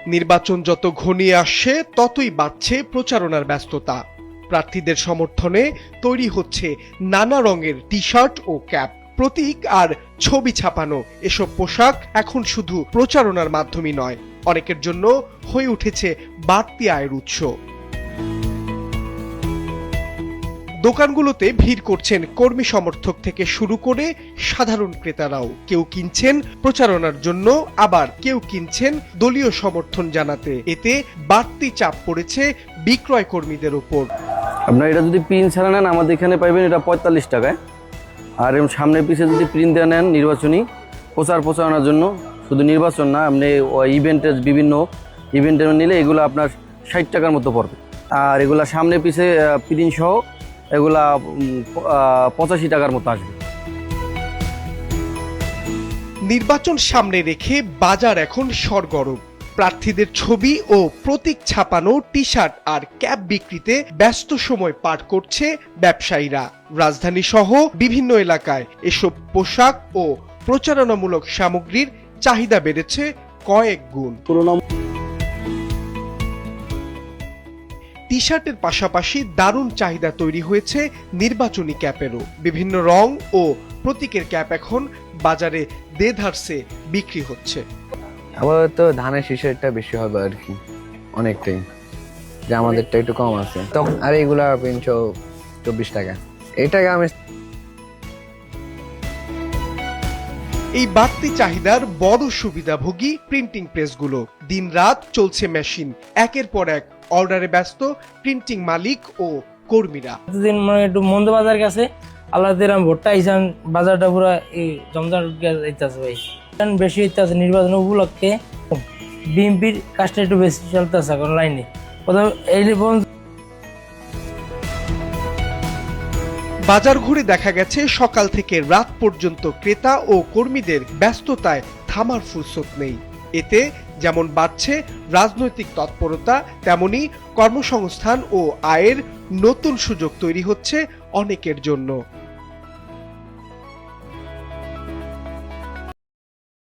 নির্বাচন যত ঘনিয়ে আসছে ততই বাড়ছে প্রচারণার ব্যস্ততা। প্রার্থীদের সমর্থনে তৈরি হচ্ছে নানা রঙের টি-শার্ট ও ক্যাপ, প্রতীক আর ছবি ছাপানো এসব পোশাক এখন শুধু প্রচারণার মাধ্যমই নয়, অনেকের জন্য হয়ে উঠেছে বাড়তি আয়ের উৎস। দোকানগুলোতে ভিড় করছেন কর্মী সমর্থক থেকে শুরু করে সাধারণ ক্রেতারাও। কেউ কিনছেন প্রচারণার জন্য, আবার কেউ কিনছেন দলীয় সমর্থন জানাতে। এতে বাড়তি চাপ পড়েছে বিক্রয় কর্মীদের উপর। আপনার এটা যদি প্রিন্ট ছাড়া নেন আমাদের এখানে পাইবেন এটা 45 টাকায়, আর সামনে পিছিয়ে যদি প্রিন্ট দেওয়া নেন নির্বাচনী প্রচারণার জন্য, শুধু নির্বাচন না, আপনি ইভেন্টের বিভিন্ন ইভেন্টের নিলে এগুলো আপনার 60 টাকার মতো পড়বে। আর এগুলা সামনে পিছিয়ে প্রিন্ট সহ এগুলা 85 টাকার মতো আসবে। নির্বাচন সামনে রেখে বাজার এখন সরগরম। প্রার্থীদের ছবি ও প্রতীক ছাপানো টি-শার্ট আর ক্যাপ বিক্রিতে ব্যস্ত সময় পার করছে ব্যবসায়ীরা। রাজধানী সহ বিভিন্ন এলাকায় এসব পোশাক ও প্রচারণামূলক সামগ্রীর চাহিদা বেড়েছে কয়েক গুণ। টি-শার্টের পাশাপাশি দারুণ চাহিদা তৈরি হয়েছে নির্বাচনী ক্যাপেরও। বিভিন্ন রং ও প্রতীকের ক্যাপ এখন বাজারে দেধারসে বিক্রি হচ্ছে। আপাতত ধানের শীষেরটা বেশি হবে আর কি, অনেকটাই, যে আমাদেরটা একটু কম আছে তখন। আর এগুলা 24 টাকা। এটাকে আমি এই বাড়তি চাহিদার বড় সুবিধাভোগী প্রিন্টিং প্রেসগুলো। দিন রাত চলছে মেশিন, একের পর এক অর্ডারে ব্যস্ত প্রিন্টিং মালিক ও কর্মীরা। প্রতিদিন মানে একটু মন্দ বাজার গেছে, আল্লাহ দিলাম ভোটটা আইসান, বাজারটা পুরো এই জমজমাট হইতেছে ভাই, বেশি হইতেছে নির্বাচন উপলক্ষে। বিএনপির কাজটা একটু বেশি চলতেছে এখন লাইনে। বাজার ঘুরে দেখা গেছে সকাল থেকে রাত পর্যন্ত ক্রেতা ও কর্মীদের ব্যস্ততায় থামার ফুরসত নেই। এতে যেমন বাড়ছে রাজনৈতিক তৎপরতা, তেমনি কর্মসংস্থান ও আয়ের নতুন সুযোগ তৈরি হচ্ছে অনেকের জন্য।